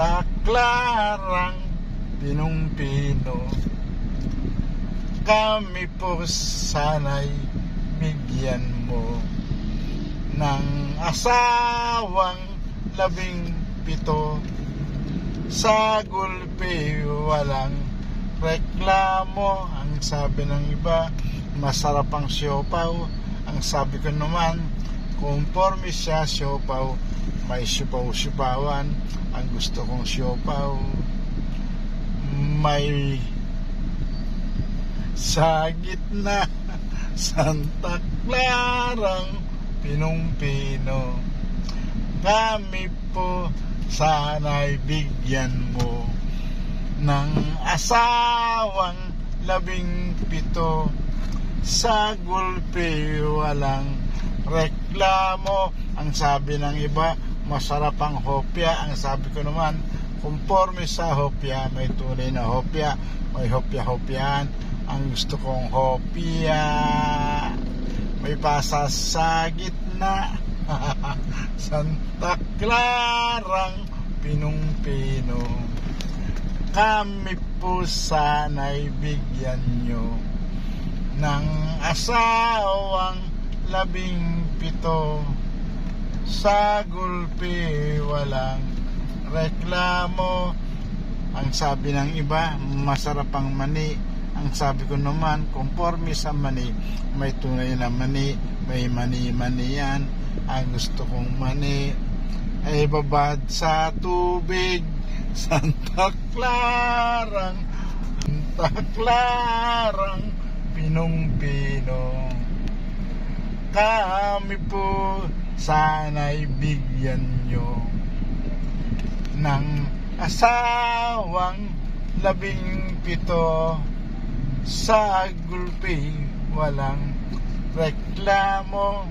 Taklarang Pinong-Pino. Kami po sana'y bigyan mo ng asawang 17. Sa gulpi walang reklamo. Ang sabi ng iba, masarap ang siopaw. Ang sabi ko naman, conforme siya siopaw, may sipaw-sipawan. Ang gusto kong siopaw may sa gitna. Santa Clarang Pinong-Pino. Kami po sana'y bigyan mo ng asawang 17. Sa gulpi walang reklamo. Ang sabi ng iba, masarap ang hopya. Ang sabi ko naman, conforme sa hopya, may tunay na hopya, may hopya-hopyan. Ang gusto kong hopya may pasas sa gitna. Santa Clarang Pinong-Pino. Kami po sana'y bigyan nyo ng asawang 17. Sa gulpi walang reklamo. Ang sabi ng iba, masarap ang mani. Ang sabi ko naman, conforme sa mani, may tunay na mani, may mani-mani yan. Ang gusto kong mani ay babad sa tubig. Santa Clarang Pinong-Pino. Kami po sana'y bigyan nyo ng asawang 17. Sa gulpi walang reklamo.